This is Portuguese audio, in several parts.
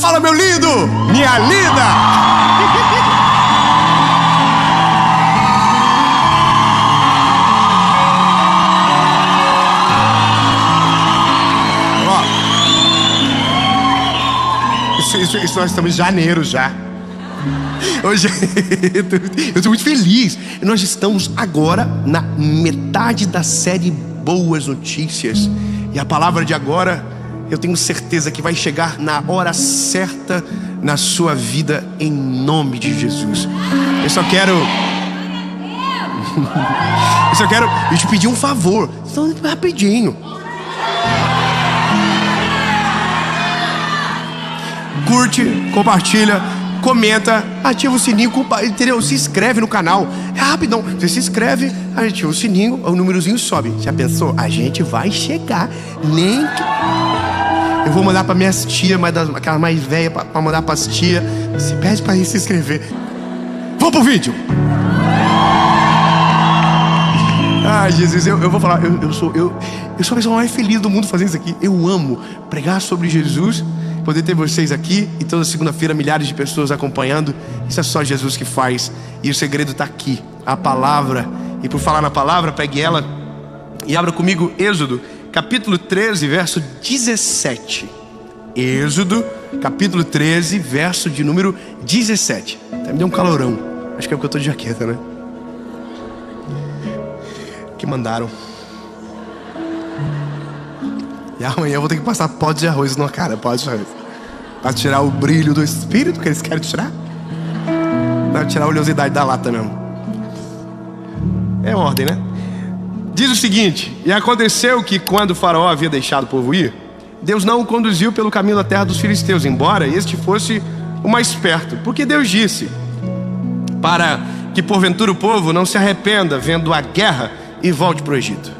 Fala, meu lindo, minha linda. Isso nós estamos em janeiro já. Hoje eu estou muito feliz. Nós estamos agora na metade da série Boas Notícias. E a palavra de agora, eu tenho certeza que vai chegar na hora certa na sua vida, em nome de Jesus. Eu só quero te pedir um favor, só rapidinho. Curte, compartilha, comenta, ativa o sininho, entendeu? Se inscreve no canal. É rapidão. Você se inscreve, ativa o sininho, o númerozinho sobe. Já pensou? A gente vai chegar. Nem que... Eu vou mandar para minhas tias, aquela mais velha, para mandar para as tias. Você pede para ir se inscrever. Vamos pro vídeo. Ai, Jesus, eu vou falar. Eu sou a pessoa mais feliz do mundo fazendo isso aqui. Eu amo pregar sobre Jesus, poder ter vocês aqui, e toda segunda-feira milhares de pessoas acompanhando. Isso é só Jesus que faz, e o segredo está aqui, a palavra. E por falar na palavra, pegue ela e abra comigo Êxodo capítulo 13, verso 17. Êxodo capítulo 13, verso de número 17. Até me deu um calorão. Acho que é porque eu tô de jaqueta, né? Que mandaram. E amanhã eu vou ter que passar pote de arroz na cara, pote de arroz, para tirar o brilho do espírito que eles querem tirar. Para tirar a oleosidade da lata mesmo. É ordem, né? Diz o seguinte: e aconteceu que quando o faraó havia deixado o povo ir, Deus não o conduziu pelo caminho da terra dos filisteus, embora este fosse o mais perto, porque Deus disse, para que porventura o povo não se arrependa vendo a guerra e volte para o Egito.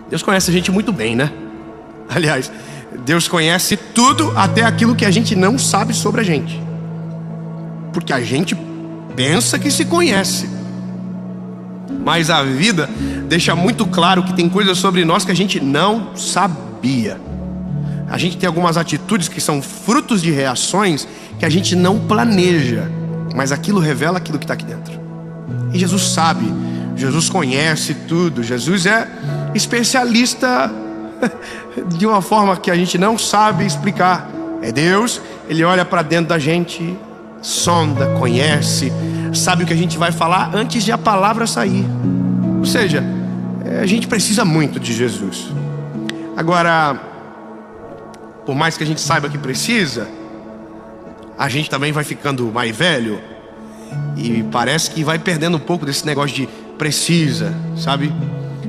Deus conhece a gente muito bem, né? Aliás, Deus conhece tudo, até aquilo que a gente não sabe sobre a gente, porque a gente pensa que se conhece, mas a vida deixa muito claro que tem coisas sobre nós que a gente não sabia. A gente tem algumas atitudes que são frutos de reações que a gente não planeja, mas aquilo revela aquilo que está aqui dentro. E Jesus sabe, Jesus conhece tudo. Jesus é especialista de uma forma que a gente não sabe explicar. É Deus, Ele olha para dentro da gente, sonda, conhece, sabe o que a gente vai falar antes de a palavra sair. Ou seja, a gente precisa muito de Jesus. Agora, por mais que a gente saiba que precisa, a gente também vai ficando mais velho e parece que vai perdendo um pouco desse negócio de precisa, sabe?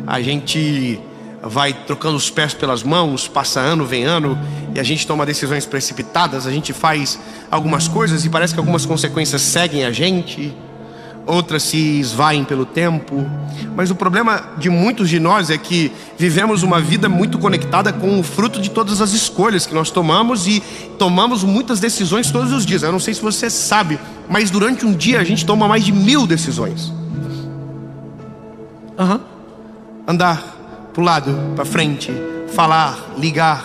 A gente vai trocando os pés pelas mãos, passa ano, vem ano, e a gente toma decisões precipitadas, a gente faz algumas coisas e parece que algumas consequências seguem a gente, outras se esvaem pelo tempo. Mas o problema de muitos de nós é que vivemos uma vida muito conectada com o fruto de todas as escolhas que nós tomamos, e tomamos muitas decisões todos os dias. Eu não sei se você sabe, mas durante um dia a gente toma mais de 1000 decisões. Andar para o lado, para frente, falar, ligar,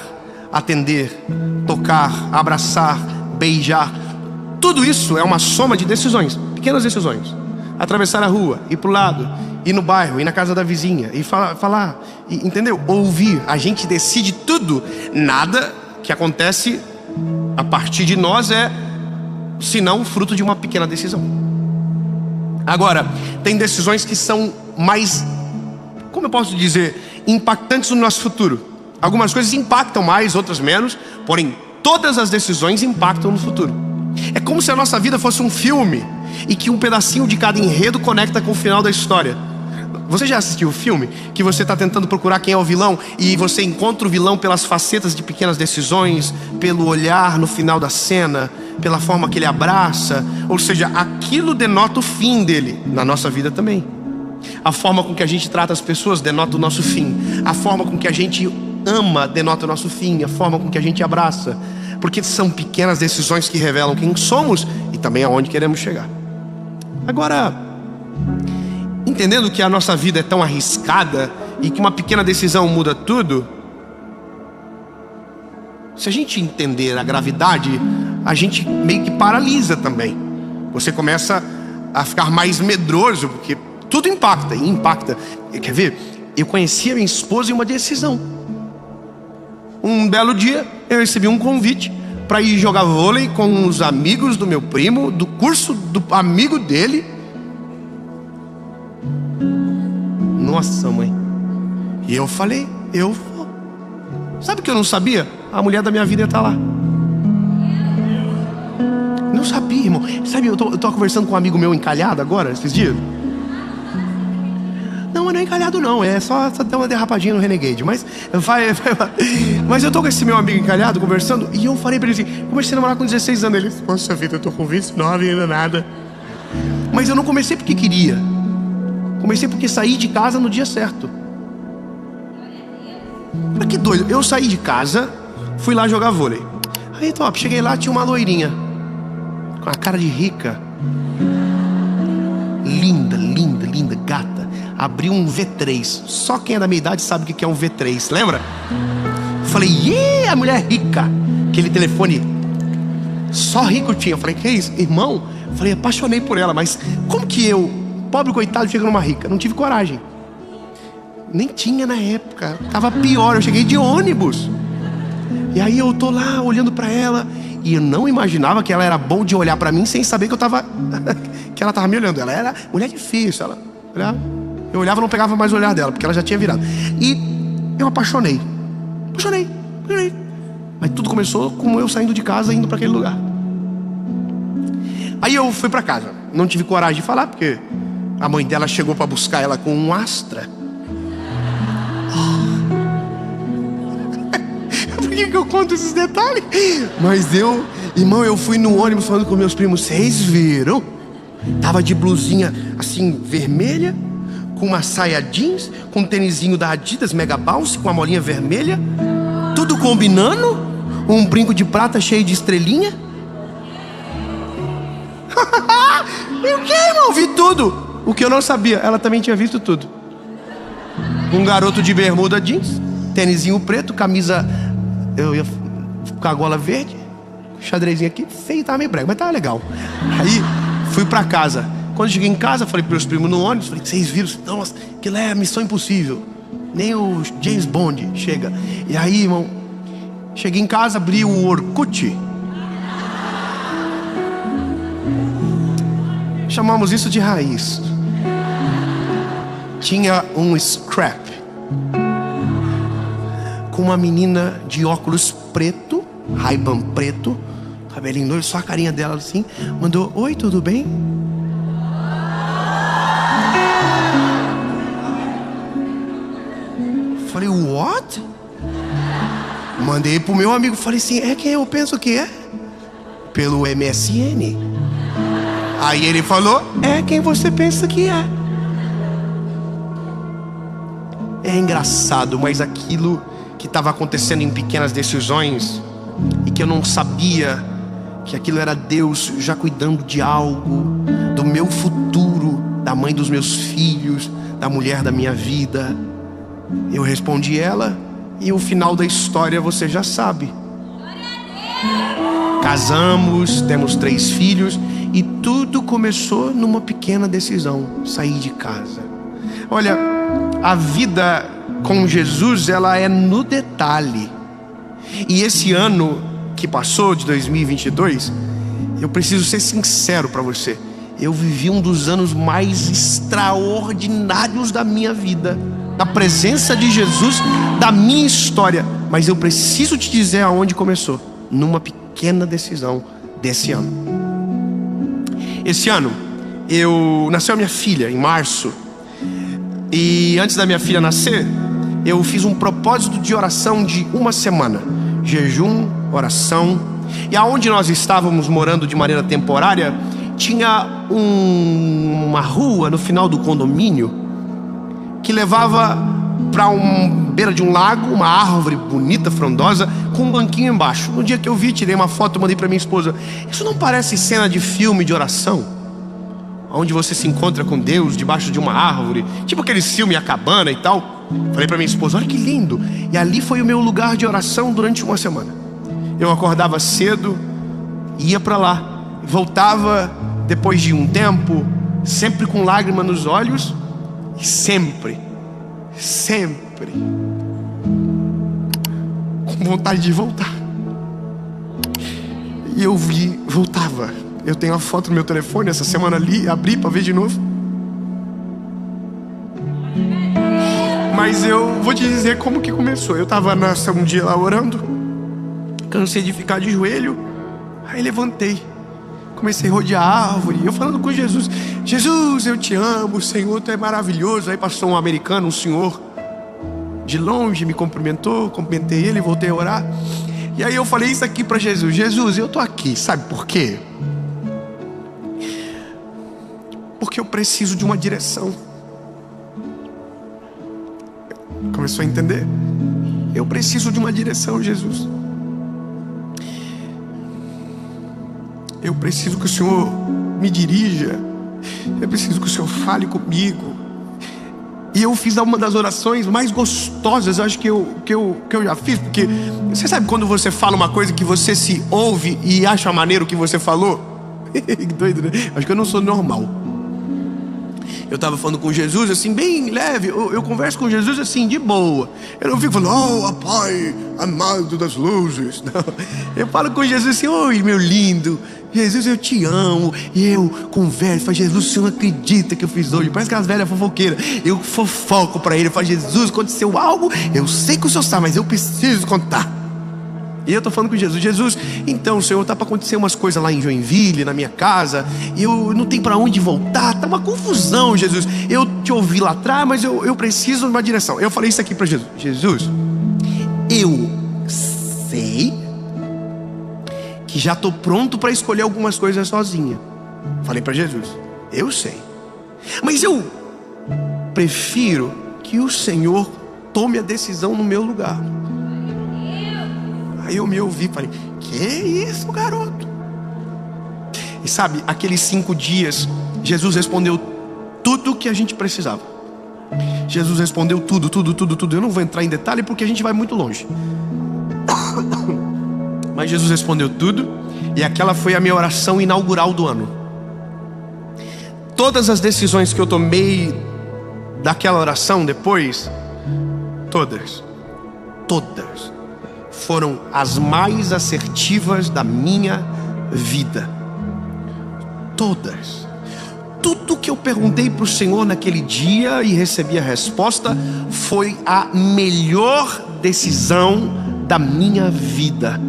atender, tocar, abraçar, beijar. Tudo isso é uma soma de decisões, pequenas decisões. Atravessar a rua, ir para o lado, ir no bairro, ir na casa da vizinha, e falar, entendeu? Ouvir. A gente decide tudo. Nada que acontece a partir de nós é senão fruto de uma pequena decisão. Agora, tem decisões que são mais, como eu posso dizer, impactantes no nosso futuro. Algumas coisas impactam mais, outras menos, porém todas as decisões impactam no futuro. É como se a nossa vida fosse um filme e que um pedacinho de cada enredo conecta com o final da história. Você já assistiu o filme que você está tentando procurar quem é o vilão e você encontra o vilão pelas facetas de pequenas decisões, pelo olhar no final da cena, pela forma que ele abraça? Ou seja, aquilo denota o fim dele. Na nossa vida também. A forma com que a gente trata as pessoas denota o nosso fim. A forma com que a gente ama denota o nosso fim. A forma com que a gente abraça. Porque são pequenas decisões que revelam quem somos e também aonde queremos chegar. Agora, entendendo que a nossa vida é tão arriscada e que uma pequena decisão muda tudo, Se a gente entender a gravidade, a gente meio que paralisa também. Você começa a ficar mais medroso, porque tudo impacta, e impacta. Quer ver? Eu conheci a minha esposa em uma decisão. Um belo dia, eu recebi um convite para ir jogar vôlei com os amigos do meu primo, do curso do amigo dele. Nossa, mãe. E eu falei, eu vou. Sabe o que eu não sabia? A mulher da minha vida ia estar lá. Não sabia, irmão. Sabe, eu tô conversando com um amigo meu encalhado agora, esses dias. Não, não é encalhado não, é só dar uma derrapadinha no Renegade. Mas eu tô com esse meu amigo encalhado conversando, e eu falei pra ele assim, comecei a namorar com 16 anos. Ele, poxa vida, eu tô com 29 e ainda nada. Mas eu não comecei porque queria. Comecei porque saí de casa no dia certo. Olha que doido, eu saí de casa, fui lá jogar vôlei. Aí top, cheguei lá, tinha uma loirinha com a cara de rica. Linda, linda, linda, gata. Abriu um V3. Só quem é da minha idade sabe o que é um V3, lembra? Falei, a mulher rica. Aquele telefone só rico tinha. Eu falei, que é isso? Irmão, falei, apaixonei por ela. Mas como que eu, pobre coitado, chego numa rica? Não tive coragem. Nem tinha na época. Tava pior, eu cheguei de ônibus. E aí eu tô lá olhando pra ela, e eu não imaginava que ela era bom de olhar pra mim sem saber que eu tava que ela tava me olhando. Ela era mulher difícil, ela olhava. Eu olhava e não pegava mais o olhar dela, porque ela já tinha virado. E eu apaixonei. Mas tudo começou com eu saindo de casa e indo pra aquele lugar. Aí eu fui pra casa. Não tive coragem de falar, porque a mãe dela chegou pra buscar ela com um Astra. Por que eu conto esses detalhes? Mas irmão, eu fui no ônibus falando com meus primos. Vocês viram? Tava de blusinha assim, vermelha, com uma saia jeans, com um tênisinho da Adidas Mega Bounce, com a molinha vermelha, tudo combinando, um brinco de prata cheio de estrelinha. E o que, irmão? Vi tudo. O que eu não sabia, ela também tinha visto tudo. Um garoto de bermuda jeans, tênisinho preto, camisa, eu ia com a gola verde, xadrezinho aqui, feio, tava meio brega, mas tava legal. Aí fui pra casa. Quando cheguei em casa, falei pros meus primos no ônibus, falei, vocês viram? Nossa, aquilo é Missão Impossível. Nem o James Bond chega. E aí, irmão, cheguei em casa, abri o Orkut. Chamamos isso de raiz. Tinha um scrap com uma menina de óculos preto, Ray-Ban preto, cabelinho loiro, só a carinha dela assim. Mandou, oi, tudo bem? Falei, what? Mandei pro meu amigo, falei assim, é quem eu penso que é? Pelo MSN. Aí ele falou, é quem você pensa que é. É engraçado, mas aquilo que estava acontecendo em pequenas decisões, e que eu não sabia que aquilo era Deus já cuidando de algo, do meu futuro, da mãe dos meus filhos, da mulher da minha vida. Eu respondi ela, e o final da história você já sabe. Casamos, temos 3 filhos, e tudo começou numa pequena decisão: sair de casa. Olha, a vida com Jesus, ela é no detalhe. E esse ano que passou, de 2022, eu preciso ser sincero para você, eu vivi um dos anos mais extraordinários da minha vida, da presença de Jesus, da minha história. Mas eu preciso te dizer aonde começou: numa pequena decisão desse ano. Esse ano nasceu a minha filha em março. E antes da minha filha nascer, eu fiz um propósito de oração de 1 semana. Jejum, oração. E aonde nós estávamos morando de maneira temporária, tinha uma rua no final do condomínio que levava para beira de um lago, uma árvore bonita, frondosa, com um banquinho embaixo. No dia que eu vi, tirei uma foto, mandei para minha esposa. Isso não parece cena de filme de oração? Onde você se encontra com Deus debaixo de uma árvore, tipo aquele filme A Cabana e tal. Falei para minha esposa, olha que lindo. E ali foi o meu lugar de oração durante 1 semana. Eu acordava cedo, ia para lá, voltava depois de um tempo, sempre com lágrima nos olhos, e sempre com vontade de voltar. E eu voltava. Eu tenho a foto no meu telefone, essa semana ali, abri para ver de novo. Mas eu vou te dizer como que começou. Eu estava um dia lá orando, cansei de ficar de joelho, aí levantei, comecei a rodear a árvore, eu falando com Jesus: Jesus, eu te amo, Senhor, tu é maravilhoso. Aí passou um americano, um senhor, de longe, me cumprimentou, cumprimentei ele, voltei a orar. E aí eu falei isso aqui para Jesus: Jesus, eu tô aqui, sabe por quê? Porque eu preciso de uma direção. Começou a entender? Eu preciso de uma direção, Jesus. Eu preciso que o Senhor me dirija. Eu preciso que o Senhor fale comigo. E eu fiz uma das orações mais gostosas, acho que eu já fiz. Porque você sabe quando você fala uma coisa que você se ouve e acha maneiro o que você falou? Que doido, né? Acho que eu não sou normal. Eu estava falando com Jesus assim, bem leve. Eu converso com Jesus assim, de boa. Eu não fico falando: oh, Pai amado das luzes. Não. Eu falo com Jesus assim: oi, meu lindo, Jesus, eu te amo. E eu converso, falo: Jesus, o Senhor não acredita que eu fiz hoje? Parece aquelas velhas fofoqueiras. Eu fofoco para ele, eu falo: Jesus, aconteceu algo, eu sei que o Senhor sabe, mas eu preciso contar. E eu tô falando com Jesus: Jesus, então, Senhor, tá para acontecer umas coisas lá em Joinville, na minha casa, e eu não tenho para onde voltar, tá uma confusão, Jesus. Eu te ouvi lá atrás, mas eu preciso de uma direção. Eu falei isso aqui para Jesus: Jesus, eu sei que já tô pronto para escolher algumas coisas sozinha. Falei para Jesus: eu sei, mas eu prefiro que o Senhor tome a decisão no meu lugar. Aí eu me ouvi e falei: que isso, garoto? E sabe, aqueles 5 dias, Jesus respondeu tudo o que a gente precisava. Jesus respondeu tudo. Eu não vou entrar em detalhe porque a gente vai muito longe. Mas Jesus respondeu tudo. E aquela foi a minha oração inaugural do ano. Todas as decisões que eu tomei daquela oração depois, todas foram as mais assertivas da minha vida. Todas. Tudo que eu perguntei para o Senhor naquele dia e recebi a resposta foi a melhor decisão da minha vida.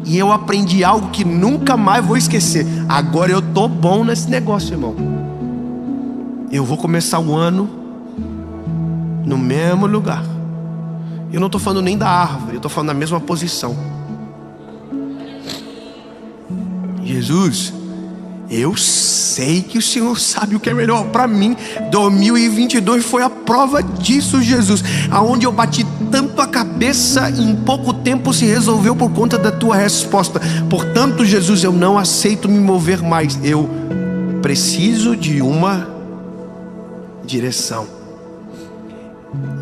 E eu aprendi algo que nunca mais vou esquecer. Agora eu tô bom nesse negócio, irmão. Eu vou começar o ano no mesmo lugar. Eu não estou falando nem da árvore, eu estou falando da mesma posição. Jesus, eu sei que o Senhor sabe o que é melhor para mim. 2022 foi a prova disso, Jesus. Aonde eu bati tanto a cabeça, em pouco tempo se resolveu por conta da tua resposta. Portanto, Jesus, eu não aceito me mover mais. Eu preciso de uma direção.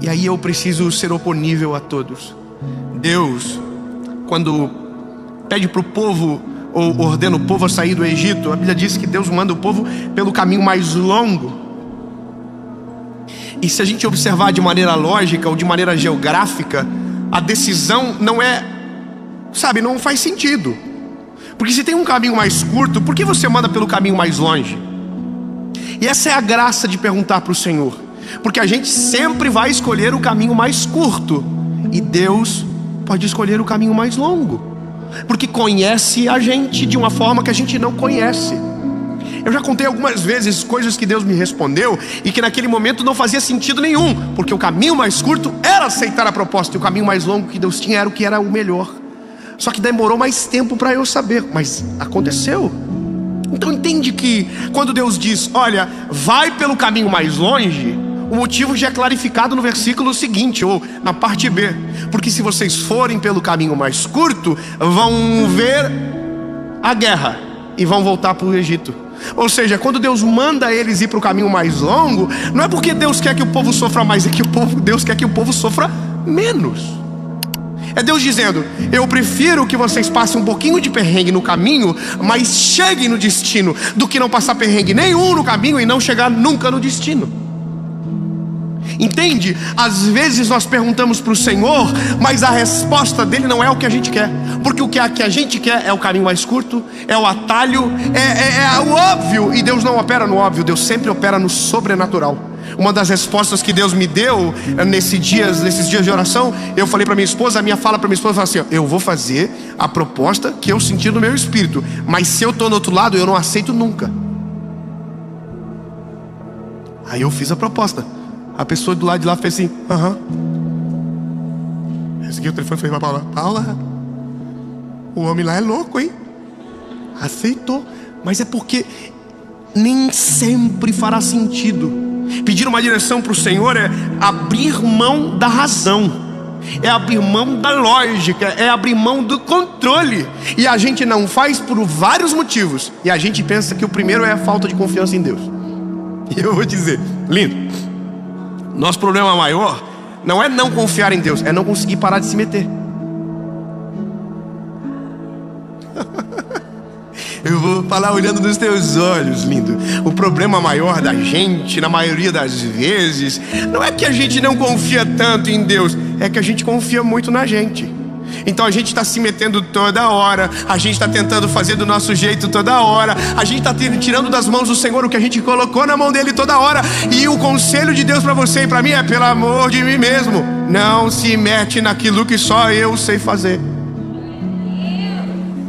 E aí eu preciso ser oponível a todos. Deus, quando pede para o povo, ou ordena o povo a sair do Egito, a Bíblia diz que Deus manda o povo pelo caminho mais longo. E se a gente observar de maneira lógica ou de maneira geográfica, a decisão não é, sabe, não faz sentido. Porque se tem um caminho mais curto, por que você manda pelo caminho mais longe? E essa é a graça de perguntar para o Senhor. Porque a gente sempre vai escolher o caminho mais curto, e Deus pode escolher o caminho mais longo, porque conhece a gente de uma forma que a gente não conhece. Eu já contei algumas vezes coisas que Deus me respondeu e que naquele momento não fazia sentido nenhum, porque o caminho mais curto era aceitar a proposta, e o caminho mais longo que Deus tinha era o que era o melhor. Só que demorou mais tempo para eu saber, mas aconteceu. Então entende que quando Deus diz: olha, vai pelo caminho mais longe, o motivo já é clarificado no versículo seguinte, ou na parte B. Porque se vocês forem pelo caminho mais curto, vão ver a guerra e vão voltar para o Egito. Ou seja, quando Deus manda eles ir para o caminho mais longo, não é porque Deus quer que o povo sofra mais, é que Deus quer que o povo sofra menos. É Deus dizendo: eu prefiro que vocês passem um pouquinho de perrengue no caminho, mas cheguem no destino, do que não passar perrengue nenhum no caminho e não chegar nunca no destino. Entende? Às vezes nós perguntamos para o Senhor, mas a resposta dele não é o que a gente quer, porque o que a gente quer é o caminho mais curto, é o atalho, é o óbvio. E Deus não opera no óbvio, Deus sempre opera no sobrenatural. Uma das respostas que Deus me deu nesses dias de oração, eu falei para minha esposa, a minha fala para minha esposa foi assim: ó, eu vou fazer a proposta que eu senti no meu espírito, mas se eu estou no outro lado, eu não aceito nunca. Aí eu fiz a proposta. A pessoa do lado de lá fez assim: aham. Esse aqui o telefone foi para Paula: Paula, o homem lá é louco, hein? Aceitou. Mas é porque nem sempre fará sentido. Pedir uma direção para o Senhor é abrir mão da razão, é abrir mão da lógica, é abrir mão do controle. E a gente não faz por vários motivos. E a gente pensa que o primeiro é a falta de confiança em Deus. E eu vou dizer, lindo, nosso problema maior não é não confiar em Deus, é não conseguir parar de se meter. Eu vou falar olhando nos teus olhos, lindo. O problema maior da gente, na maioria das vezes, não é que a gente não confia tanto em Deus, é que a gente confia muito na gente. Então a gente está se metendo toda hora, a gente está tentando fazer do nosso jeito toda hora, a gente está tirando das mãos do Senhor o que a gente colocou na mão dele toda hora. E o conselho de Deus para você e para mim é: pelo amor de mim mesmo, não se mete naquilo que só eu sei fazer.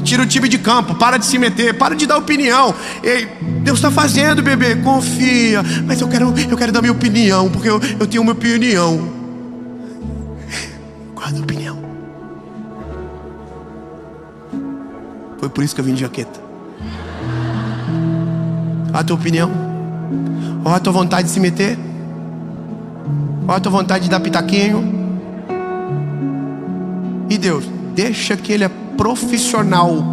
Tira o time de campo, para de se meter, para de dar opinião. Ei, Deus está fazendo, bebê, confia. Mas eu quero dar minha opinião, porque eu tenho uma opinião. Guarda a opinião. Foi por isso que eu vim de jaqueta. Olha a tua opinião, olha a tua vontade de se meter, olha a tua vontade de dar pitaquinho. E Deus, deixa que Ele é profissional.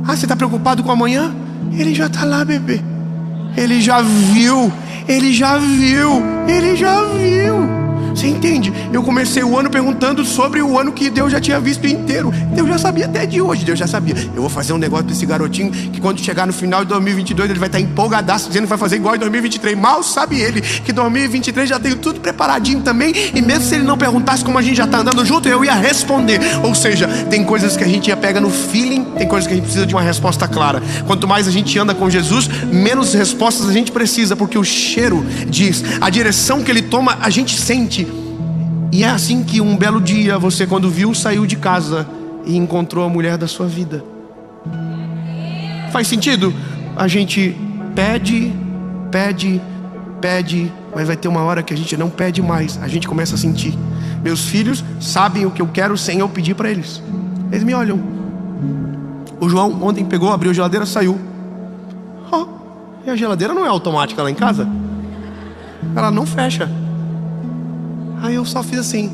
Ah, você está preocupado com amanhã? Ele já está lá, bebê. Ele já viu. Ele já viu. Ele já viu. Você entende? Eu comecei o ano perguntando sobre o ano que Deus já tinha visto inteiro. Deus já sabia até de hoje. Deus já sabia: eu vou fazer um negócio para esse garotinho que quando chegar no final de 2022 ele vai estar empolgadaço, dizendo que vai fazer igual em 2023. Mal sabe ele que 2023 já tem tudo preparadinho também. E mesmo se ele não perguntasse, como a gente já está andando junto, eu ia responder. Ou seja, tem coisas que a gente pega no feeling, tem coisas que a gente precisa de uma resposta clara. Quanto mais a gente anda com Jesus, menos respostas a gente precisa, porque o cheiro diz, a direção que ele toma a gente sente. E é assim que um belo dia você, quando viu, saiu de casa e encontrou a mulher da sua vida. Faz sentido? A gente pede, mas vai ter uma hora que a gente não pede mais. A gente começa a sentir. Meus filhos sabem o que eu quero sem eu pedir para eles. Eles me olham. O João ontem pegou, abriu a geladeira, saiu. E a geladeira não é automática lá em casa. Ela não fecha. Aí eu só fiz assim.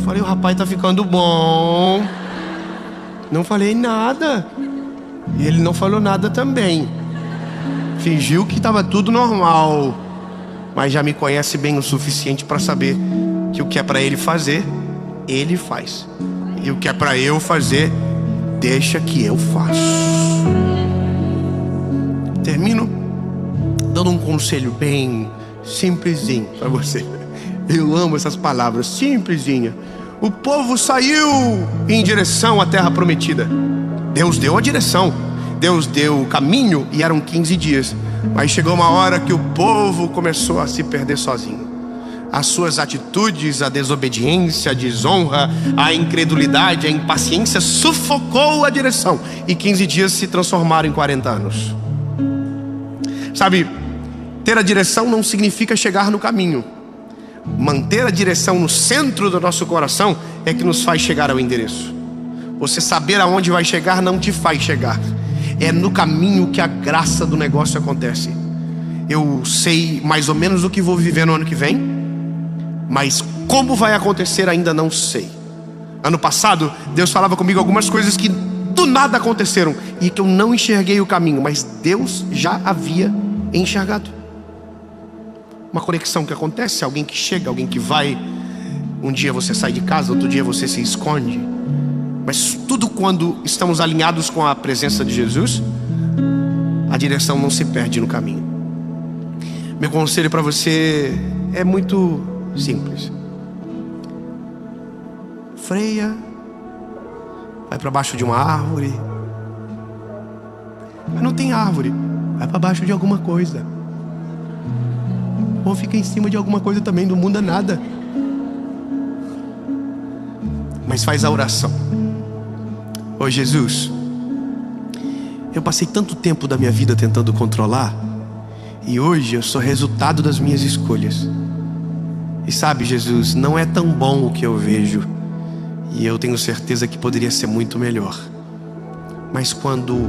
Falei: o rapaz tá ficando bom. Não falei nada. E ele não falou nada também. Fingiu que estava tudo normal. Mas já me conhece bem o suficiente para saber que o que é para ele fazer, ele faz. E o que é para eu fazer, deixa que eu faço. Termino dando um conselho bem simplesinho para você. Eu amo essas palavras, simplesinha. O povo saiu em direção à terra prometida. Deus deu a direção, Deus deu o caminho, e eram 15 dias. Mas chegou uma hora que o povo começou a se perder sozinho. As suas atitudes, a desobediência, a desonra, a incredulidade, a impaciência sufocou a direção. E 15 dias se transformaram em 40 anos. Sabe, ter a direção não significa chegar no caminho. Manter a direção no centro do nosso coração é que nos faz chegar ao endereço. Você saber aonde vai chegar não te faz chegar. É no caminho que a graça do negócio acontece. Eu sei mais ou menos o que vou viver no ano que vem, mas como vai acontecer ainda não sei. Ano passado, Deus falava comigo algumas coisas que do nada aconteceram e que eu não enxerguei o caminho, mas Deus já havia enxergado. Uma conexão que acontece, alguém que chega, alguém que vai. Um dia você sai de casa, outro dia você se esconde. Mas tudo quando estamos alinhados com a presença de Jesus, a direção não se perde no caminho. Meu conselho para você é muito simples. Freia, vai para baixo de uma árvore. Mas não tem árvore, vai para baixo de alguma coisa. Ou fica em cima de alguma coisa também, não muda nada. Mas faz a oração. Ô Jesus, eu passei tanto tempo da minha vida tentando controlar, e hoje eu sou resultado das minhas escolhas. E sabe, Jesus, não é tão bom o que eu vejo, e eu tenho certeza que poderia ser muito melhor. Mas quando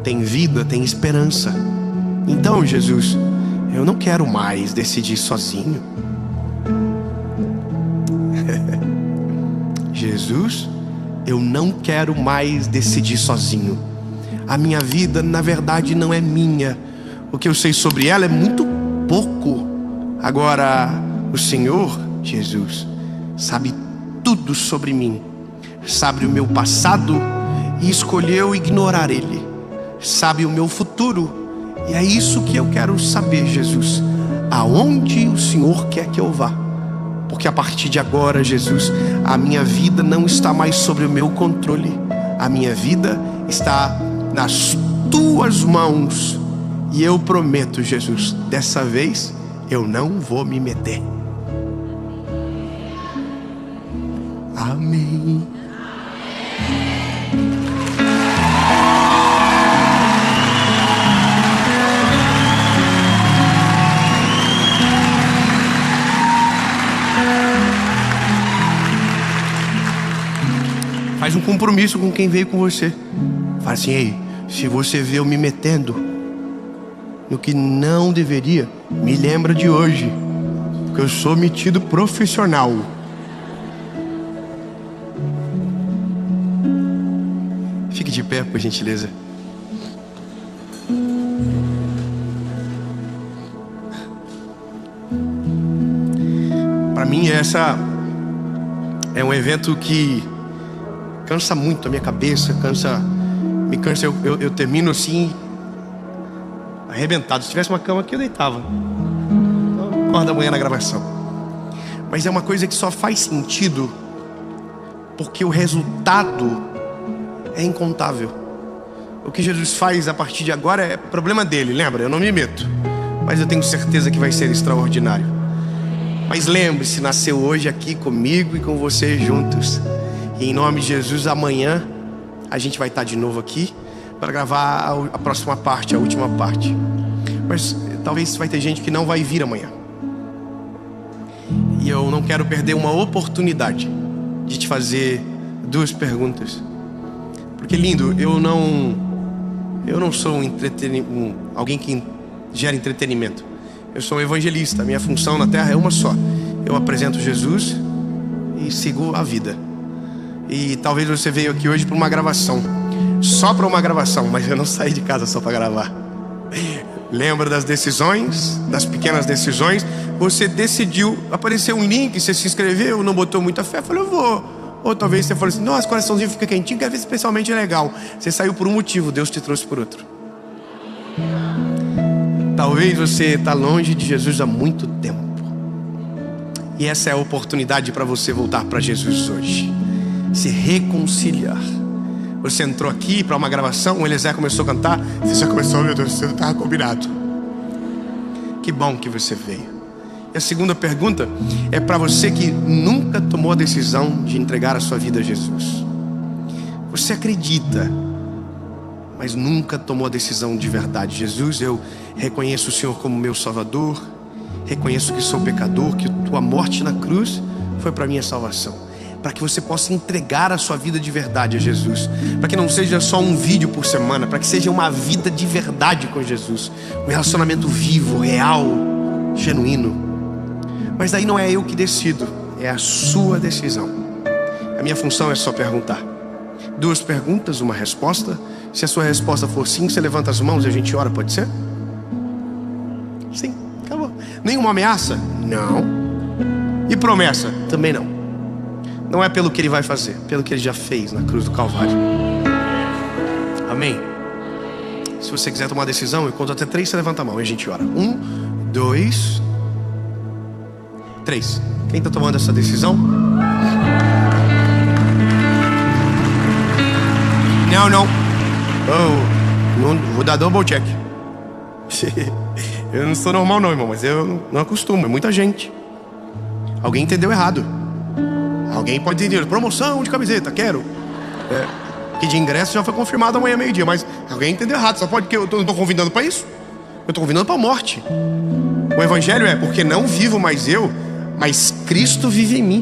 tem vida, tem esperança. Então, Jesus, eu não quero mais decidir sozinho. Jesus, eu não quero mais decidir sozinho. A minha vida, na verdade, não é minha. O que eu sei sobre ela é muito pouco. Agora, o Senhor, Jesus, sabe tudo sobre mim. Sabe o meu passado e escolheu ignorar ele. Sabe o meu futuro. E é isso que eu quero saber, Jesus. Aonde o Senhor quer que eu vá? Porque a partir de agora, Jesus, a minha vida não está mais sobre o meu controle. A minha vida está nas tuas mãos. E eu prometo, Jesus, dessa vez eu não vou me meter. Amém. Faz um compromisso com quem veio com você. Fala assim: ei, se você vê eu me metendo no que não deveria, me lembra de hoje, porque eu sou metido profissional. Fique de pé, por gentileza. Para mim, essa é um evento que cansa muito a minha cabeça, me cansa. Eu termino assim, arrebentado. Se tivesse uma cama aqui, eu deitava. Acordo da manhã na gravação. Mas é uma coisa que só faz sentido porque o resultado é incontável. O que Jesus faz a partir de agora é problema dele, lembra? Eu não me meto, mas eu tenho certeza que vai ser extraordinário. Mas lembre-se, nasceu hoje aqui comigo e com você juntos. E em nome de Jesus, amanhã a gente vai estar de novo aqui para gravar a próxima parte, a última parte. Mas talvez vai ter gente que não vai vir amanhã. E eu não quero perder uma oportunidade de te fazer duas perguntas. Porque lindo, eu não sou alguém que gera entretenimento. Eu sou um evangelista. Minha função na terra é uma só. Eu apresento Jesus e sigo a vida. E talvez você veio aqui hoje para uma gravação, só para uma gravação, mas eu não saí de casa só para gravar. Lembra das decisões, das pequenas decisões? Você decidiu, apareceu um link, você se inscreveu, não botou muita fé, falou eu vou. Ou talvez você falou assim, nossa, coraçãozinho fica quentinho, quer ver se especialmente é legal. Você saiu por um motivo, Deus te trouxe por outro. Talvez você está longe de Jesus há muito tempo, e essa é a oportunidade para você voltar para Jesus hoje, se reconciliar. Você entrou aqui para uma gravação, o Eliezer começou a cantar, você já começou, meu Deus, você não estava combinado. Que bom que você veio. E a segunda pergunta é para você que nunca tomou a decisão de entregar a sua vida a Jesus. Você acredita, mas nunca tomou a decisão de verdade. Jesus, eu reconheço o Senhor como meu Salvador, reconheço que sou pecador, que tua morte na cruz foi para minha salvação. Para que você possa entregar a sua vida de verdade a Jesus. Para que não seja só um vídeo por semana, para que seja uma vida de verdade com Jesus. Um relacionamento vivo, real, genuíno. Mas daí não é eu que decido, é a sua decisão. A minha função é só perguntar. 2 perguntas, uma resposta. Se a sua resposta for sim, você levanta as mãos e a gente ora, pode ser? Sim, acabou. Nenhuma ameaça? Não. E promessa? Também não. Não é pelo que ele vai fazer, pelo que ele já fez na cruz do Calvário. Amém? Se você quiser tomar decisão, eu conto até 3, você levanta a mão e a gente ora. 1, 2, 3. Quem está tomando essa decisão? Não. Não vou dar double check. Eu não sou normal não, irmão, mas eu não acostumo, é muita gente. Alguém entendeu errado. Alguém pode entender, promoção de camiseta, quero. Que de ingresso já foi confirmado amanhã meio-dia, mas alguém entendeu errado. Só pode que eu não estou convidando para isso. Eu estou convidando para a morte. O evangelho é porque não vivo mais eu, mas Cristo vive em mim.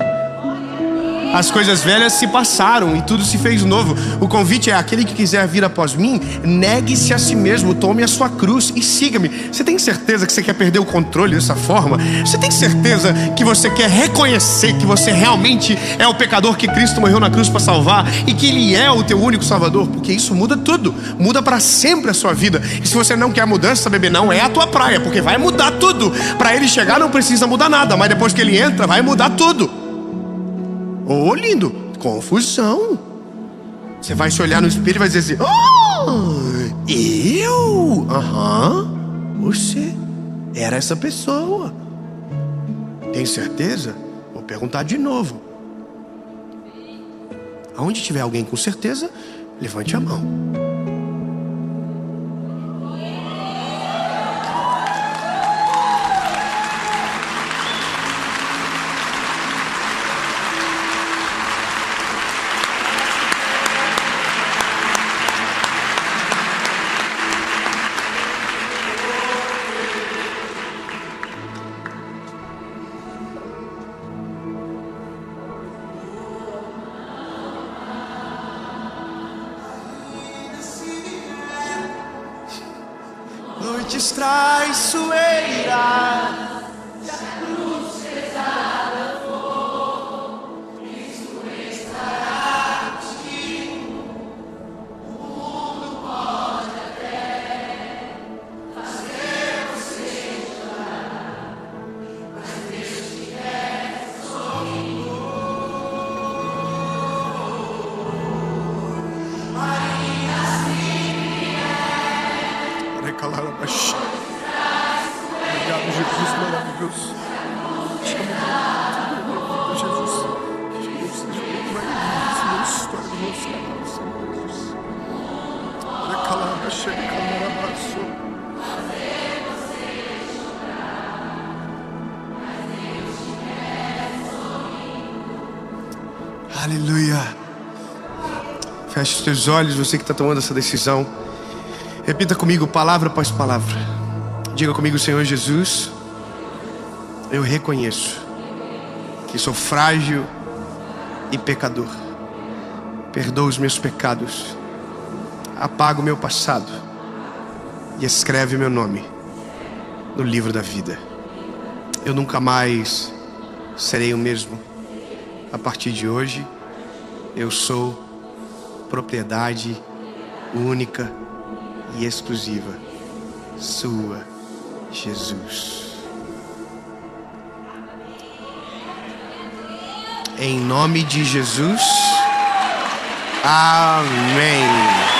As coisas velhas se passaram e tudo se fez novo. O convite é: aquele que quiser vir após mim, negue-se a si mesmo, tome a sua cruz e siga-me. Você tem certeza que você quer perder o controle dessa forma? Você tem certeza que você quer reconhecer que você realmente é o pecador que Cristo morreu na cruz para salvar e que Ele é o teu único Salvador? Porque isso muda tudo, muda para sempre a sua vida. E se você não quer mudança, bebê, não é a tua praia, porque vai mudar tudo. Para Ele chegar não precisa mudar nada, mas depois que Ele entra, vai mudar tudo. Oh, lindo, confusão. Você vai se olhar no espelho e vai dizer assim: oh, eu? Você era essa pessoa. Tem certeza? Vou perguntar de novo. Aonde tiver alguém com certeza, levante a mão. Noites traiçoeiras, se a cruz pesada for, Cristo estará contigo. O mundo pode até fazer você chorar, mas Deus te quer sorrindo. Ainda assim é. Recalar a baixinha. Obrigado, Jesus maravilhoso. Te amo, Jesus. Jesus, seja maravilhoso na história do nosso canal, Senhor Jesus. Recalar a baixinha, recalar a baixinha. Aleluia. Feche os teus olhos, você que está tomando essa decisão. Repita comigo, palavra após palavra. Diga comigo: Senhor Jesus, eu reconheço que sou frágil e pecador. Perdoa os meus pecados, apaga o meu passado e escreve meu nome no livro da vida. Eu nunca mais serei o mesmo. A partir de hoje, eu sou propriedade única e exclusiva sua, Jesus. Em nome de Jesus, amém.